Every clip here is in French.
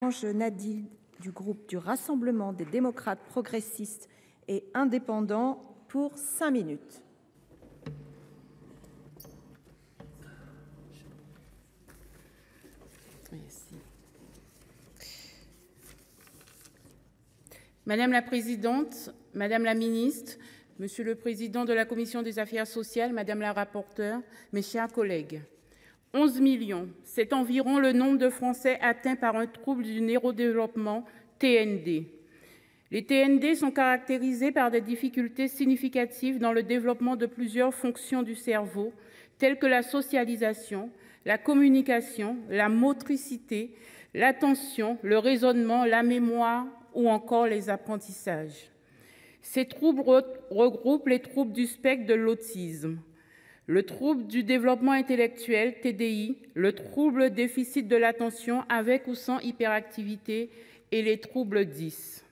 Nadine du groupe du Rassemblement des démocrates progressistes et indépendants pour 5 minutes. Merci. Madame la présidente, madame la ministre, monsieur le président de la commission des affaires sociales, madame la rapporteure, mes chers collègues, 11 millions, c'est environ le nombre de Français atteints par un trouble du neurodéveloppement, TND. Les TND sont caractérisés par des difficultés significatives dans le développement de plusieurs fonctions du cerveau, telles que la socialisation, la communication, la motricité, l'attention, le raisonnement, la mémoire ou encore les apprentissages. Ces troubles regroupent les troubles du spectre de l'autisme, le trouble du développement intellectuel, TDI, le trouble déficit de l'attention avec ou sans hyperactivité et les troubles 10.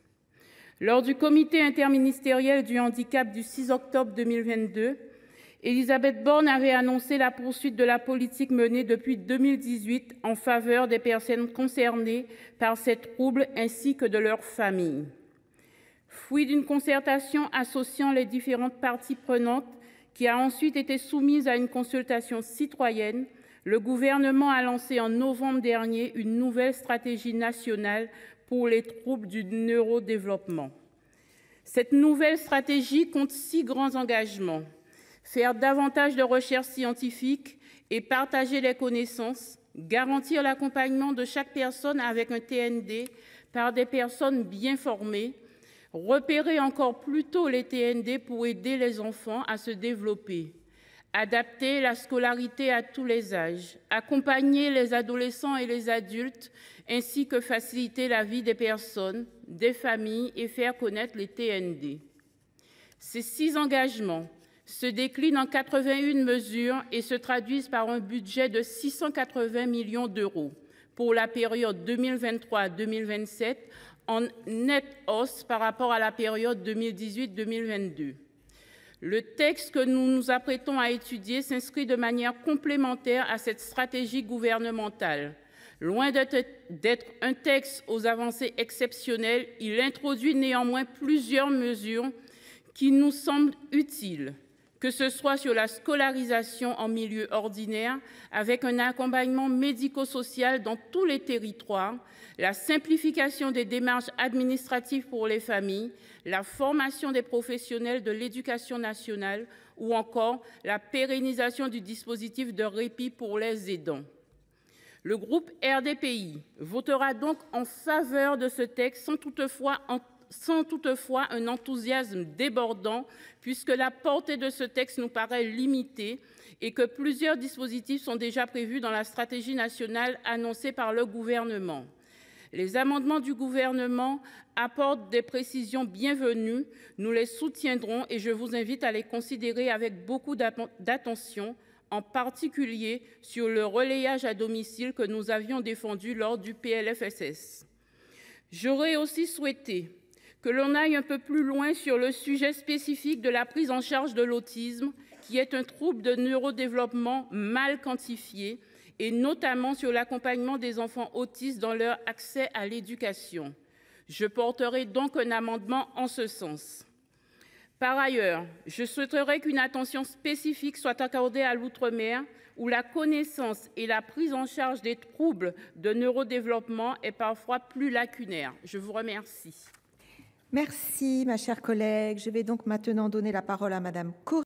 Lors du comité interministériel du handicap du 6 octobre 2022, Elisabeth Borne avait annoncé la poursuite de la politique menée depuis 2018 en faveur des personnes concernées par ces troubles ainsi que de leurs familles. Fruit d'une concertation associant les différentes parties prenantes, qui a ensuite été soumise à une consultation citoyenne, le gouvernement a lancé en novembre dernier une nouvelle stratégie nationale pour les troubles du neurodéveloppement. Cette nouvelle stratégie compte 6 grands engagements: faire davantage de recherches scientifiques et partager les connaissances, garantir l'accompagnement de chaque personne avec un TND par des personnes bien formées, repérer encore plus tôt les TND pour aider les enfants à se développer, adapter la scolarité à tous les âges, accompagner les adolescents et les adultes, ainsi que faciliter la vie des personnes, des familles et faire connaître les TND. Ces 6 engagements se déclinent en 81 mesures et se traduisent par un budget de 680 millions d'euros pour la période 2023-2027, en nette hausse par rapport à la période 2018-2022. Le texte que nous nous apprêtons à étudier s'inscrit de manière complémentaire à cette stratégie gouvernementale. Loin d'être un texte aux avancées exceptionnelles, il introduit néanmoins plusieurs mesures qui nous semblent utiles, que ce soit sur la scolarisation en milieu ordinaire, avec un accompagnement médico-social dans tous les territoires, la simplification des démarches administratives pour les familles, la formation des professionnels de l'éducation nationale ou encore la pérennisation du dispositif de répit pour les aidants. Le groupe RDPI votera donc en faveur de ce texte sans toutefois un enthousiasme débordant, puisque la portée de ce texte nous paraît limitée et que plusieurs dispositifs sont déjà prévus dans la stratégie nationale annoncée par le gouvernement. Les amendements du gouvernement apportent des précisions bienvenues, nous les soutiendrons et je vous invite à les considérer avec beaucoup d'attention, en particulier sur le relayage à domicile que nous avions défendu lors du PLFSS. J'aurais aussi souhaité que l'on aille un peu plus loin sur le sujet spécifique de la prise en charge de l'autisme, qui est un trouble de neurodéveloppement mal quantifié, et notamment sur l'accompagnement des enfants autistes dans leur accès à l'éducation. Je porterai donc un amendement en ce sens. Par ailleurs, je souhaiterais qu'une attention spécifique soit accordée à l'outre-mer, où la connaissance et la prise en charge des troubles de neurodéveloppement est parfois plus lacunaire. Je vous remercie. Merci, ma chère collègue. Je vais donc maintenant donner la parole à madame Corinne